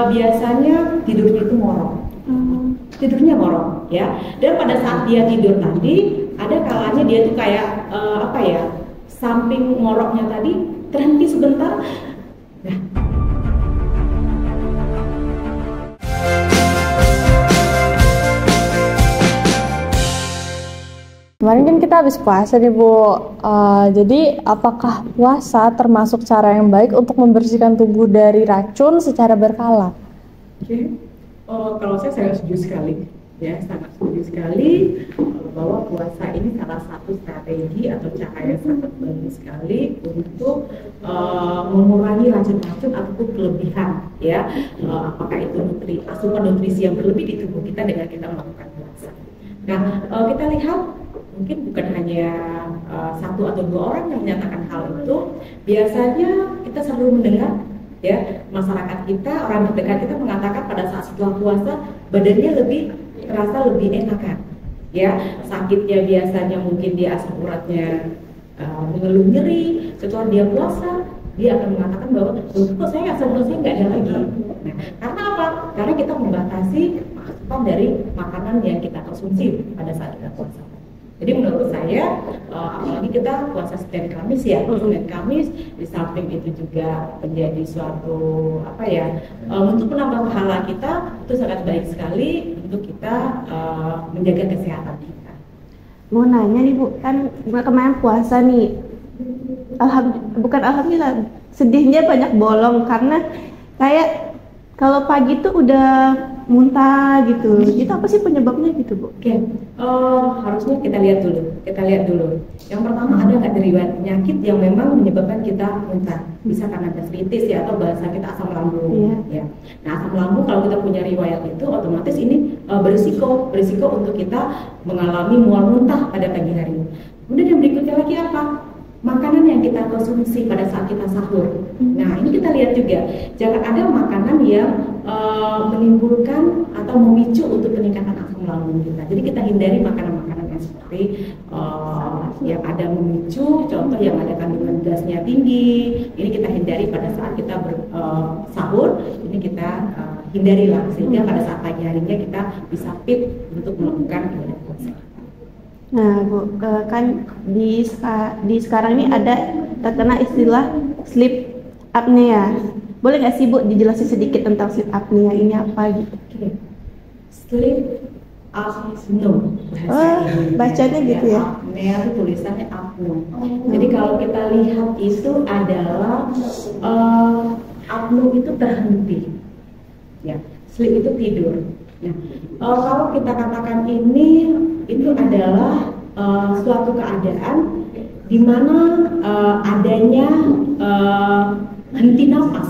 biasanya tidurnya itu ngorok. Tidurnya ngorok ya. Dan pada saat dia tidur tadi, ada kalanya dia tuh kayak samping ngoroknya tadi terhenti sebentar. Nah, kemarin kan kita habis puasa nih Bu, jadi apakah puasa termasuk cara yang baik untuk membersihkan tubuh dari racun secara berkala? Kalau saya sangat setuju sekali, ya sangat setuju sekali bahwa puasa ini salah satu strategi atau cara yang sangat bagus sekali untuk mengurangi racun-racun ataupun kelebihan, ya apakah itu asupan nutrisi yang berlebih di tubuh kita dengan kita melakukan puasa. Nah, kita lihat mungkin bukan hanya satu atau dua orang yang menyatakan hal itu. Biasanya kita selalu mendengar ya masyarakat kita, orang terdekat kita mengatakan pada saat setelah puasa badannya terasa lebih enakan, ya sakitnya biasanya mungkin di asam uratnya mengeluh nyeri. Setelah dia puasa dia akan mengatakan bahwa kok saya asam urat saya nggak ada lagi. Nah, karena apa? Karena kita membatasi asupan dari makanan yang kita konsumsi pada saat kita puasa. Jadi menurut saya, apalagi kita puasa Senin Kamis ya, Senin Kamis di samping itu juga menjadi suatu untuk menambah pahala kita, itu sangat baik sekali untuk kita menjaga kesehatan kita. Mau nanya nih Bu, kan kemarin puasa nih, alhamdulillah, sedihnya banyak bolong karena kayak kalau pagi tuh udah muntah gitu. Itu apa sih penyebabnya gitu Bu? Oke, harusnya kita lihat dulu. Yang pertama, ada nggak riwayat penyakit yang memang menyebabkan kita muntah? Bisa karena gastritis ya, atau bahasa kita asam lambung. Ya. Nah, asam lambung kalau kita punya riwayat itu, otomatis ini berisiko untuk kita mengalami mual muntah pada pagi hari. Kemudian yang berikutnya lagi apa? Makanan yang kita konsumsi pada saat kita sahur. Nah, ini kita lihat juga, jangan ada makanan yang menimbulkan atau memicu untuk peningkatan asam lambung kita. Jadi kita hindari makanan-makanan yang seperti yang ada memicu, contoh yang ada kandungan gasnya tinggi. Ini kita hindari pada saat kita sahur. Ini kita hindari lah, sehingga pada saat pagi harinya kita bisa fit untuk melakukan ibadah puasa. Nah Bu, kan di sekarang ini ada terkena istilah sleep apnea. Boleh nggak sih Bu dijelasin sedikit tentang sleep apnea ini apa gitu? Sleep apnea. Bacanya gitu ya? Apnea itu tulisannya apnea. Jadi kalau kita lihat itu adalah apnea itu terhenti. Ya, sleep itu tidur. Nah, kalau kita katakan ini itu adalah suatu keadaan di mana adanya henti nafas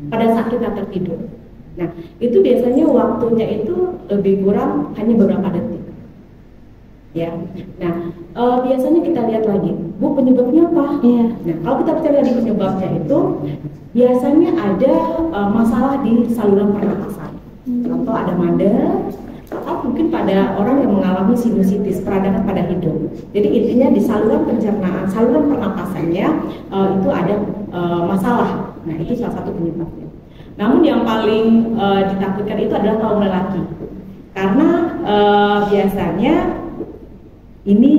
pada saat kita tertidur. Nah, itu biasanya waktunya itu lebih kurang hanya beberapa detik. Ya. Nah, biasanya kita lihat lagi, Bu, penyebabnya apa? Iya. Nah, kalau kita bicara di penyebabnya itu biasanya ada masalah di saluran pernapasan. Contoh ada mandel, atau mungkin pada orang yang mengalami sinusitis, peradangan pada hidung. Jadi intinya di saluran pencernaan, saluran pernapasannya itu ada masalah. Nah, itu salah satu penyebabnya. Namun yang paling ditakutkan itu adalah kaum lelaki, karena biasanya ini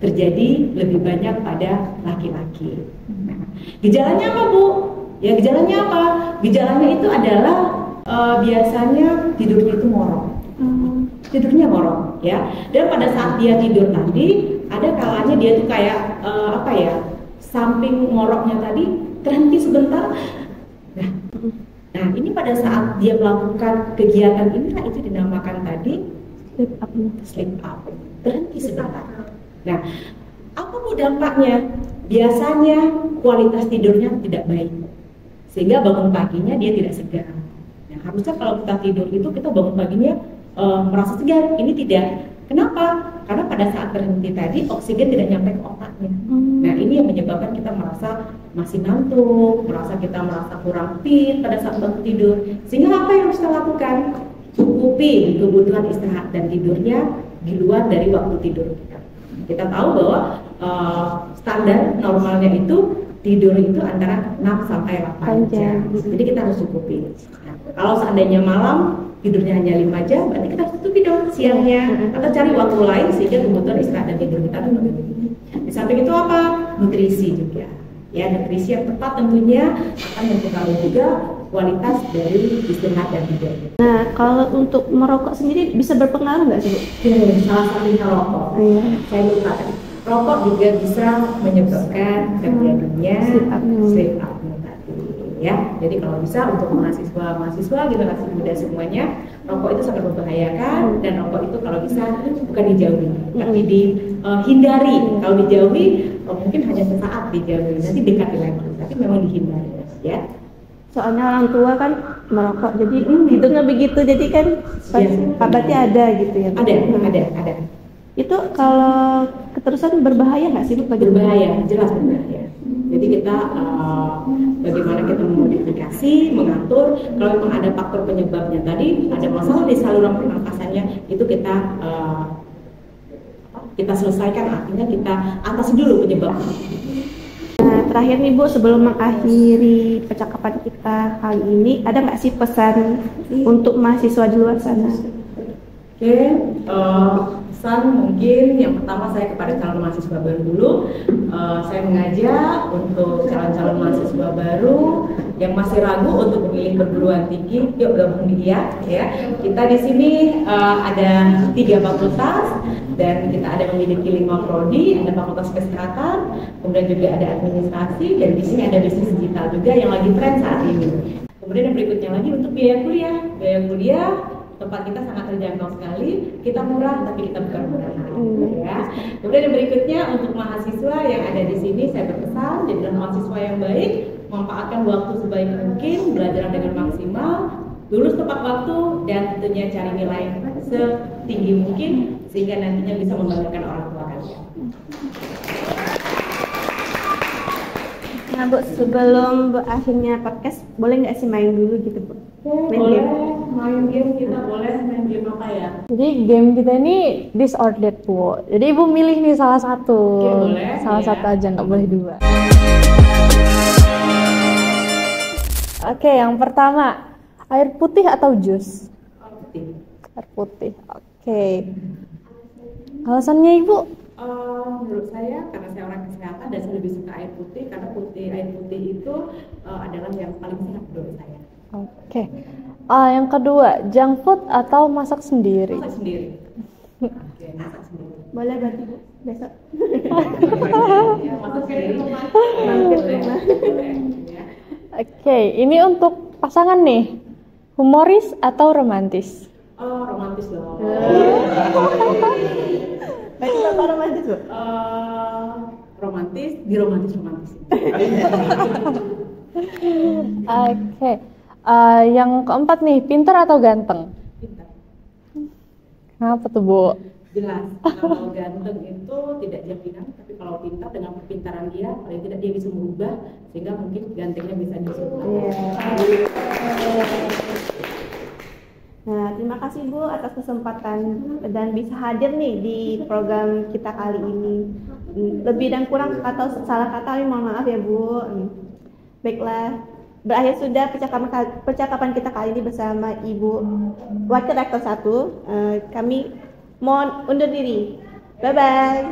terjadi lebih banyak pada laki-laki. Nah, gejalanya apa Bu? Ya gejalanya apa? Gejalanya itu adalah biasanya tidurnya itu ngorok. Tidurnya ngorok ya. Dan pada saat dia tidur tadi, ada kalanya dia tuh kayak samping ngoroknya tadi terhenti sebentar. Nah, ini pada saat dia melakukan kegiatan inilah itu dinamakan tadi sleep up. Terhenti sebentar. Nah, apa Bu dampaknya? Biasanya kualitas tidurnya tidak baik, sehingga bangun paginya dia tidak segar. Nah, harusnya kalau kita tidur itu kita bangun paginya merasa segar. Ini tidak. Kenapa? Karena pada saat berhenti tadi oksigen tidak nyampe ke otaknya. Nah, ini yang menyebabkan kita merasa masih ngantuk, kita merasa kurang fit pada saat bangun tidur. Sehingga apa yang harus kita lakukan? Cukupi kebutuhan istirahat dan tidurnya di luar dari waktu tidur kita. Kita tahu bahwa standar normalnya itu tidur itu antara 6 sampai 8 jam. Jadi kita harus cukupi. Nah, kalau seandainya malam tidurnya hanya 5 jam, berarti kita harus tutupi dong siangnya, atau cari waktu lain sehingga kebutuhan istirahat dan tidur kita lebih tinggi. Di samping itu apa? Nutrisi juga. Ya, nutrisi yang tepat tentunya akan mempengaruhi juga kualitas dari istirahat dan tidur. Nah, kalau untuk merokok sendiri bisa berpengaruh nggak sih, Bu? Salah satunya rokok. Saya lupa tadi. Rokok juga bisa menyebabkan terjadinya sleep apnea tadi. Ya, jadi kalau bisa untuk mahasiswa generasi muda semuanya, rokok itu sangat membahayakan dan rokok itu kalau bisa bukan dijauhi, tapi dihindari. Kalau dijauhi mungkin hanya sesaat dijauhi, nanti dekati lagi, tapi memang dihindari, ya. Soalnya orang tua kan merokok, jadi hidungnya begitu, jadi kan berarti ada gitu ya. Ada. Itu kalau keterusan berbahaya nggak sih, Bu? Berbahaya, jelas berbahaya. Jadi kita bagaimana kita memodifikasi, mengatur. Kalau memang ada faktor penyebabnya tadi, ada masalah di saluran pernapasannya, itu kita selesaikan, artinya kita atasi dulu penyebabnya. Nah, terakhir nih, Bu, sebelum mengakhiri percakapan kita kali ini, ada nggak sih pesan untuk mahasiswa di luar sana? Oke, pesan mungkin yang pertama saya kepada calon mahasiswa baru dulu. Saya mengajak untuk calon-calon mahasiswa baru yang masih ragu untuk memilih perguruan tinggi, yuk gabung di IAK ya. Kita di sini ada 3 fakultas dan kita ada memiliki 5 prodi, ada fakultas kesehatan, kemudian juga ada administrasi, dan di sini ada bisnis digital juga yang lagi tren saat ini. Kemudian yang berikutnya lagi untuk biaya kuliah tempat kita sangat terjangkau sekali, kita murah tapi kita bukan murah ya. Kemudian yang berikutnya untuk mahasiswa yang ada di sini, saya berpesan jadilah mahasiswa yang baik, manfaatkan waktu sebaik mungkin, belajar dengan maksimal, lulus tepat waktu, dan tentunya cari nilai setinggi mungkin sehingga nantinya bisa membanggakan orang tua kalian. Nah, Bu, sebelum berakhirnya podcast, boleh nggak sih main dulu gitu, Bu? Main game kita boleh main game apa ya? Jadi game kita ini disordered, Bu. Jadi Ibu milih nih salah satu. Oke, boleh. Salah satu aja, nggak boleh 2. Oke, yang pertama, air putih atau jus? Putih. Air putih. Oke. Alasannya Ibu? Menurut saya karena saya orang kesehatan dan saya lebih suka air putih karena air putih itu adalah yang paling sehat menurut saya. Oke. Yang kedua, junk food atau masak sendiri? Masak sendiri. Oke, masak sendiri. Boleh berarti, Bu, besok. Ya, masak sendiri. Boleh. Ya. Oke, ini untuk pasangan nih. Humoris atau romantis? Romantis dong. Berarti Bapak romantis, Bu? Romantis. Oke. Yang keempat nih, pintar atau ganteng? Pintar. Kenapa tuh, Bu? Jelas, kalau ganteng itu tidak jaminan, tapi kalau pintar dengan kepintaran dia, paling tidak dia bisa merubah sehingga mungkin gantengnya bisa nyusul. Nah, terima kasih, Bu, atas kesempatan dan bisa hadir nih di program kita kali ini. Lebih dan kurang atau salah kata, mohon maaf ya, Bu. Baiklah, berakhir sudah percakapan kita kali ini bersama Ibu Wakil Rektor 1. Kami mohon undur diri. Bye-bye.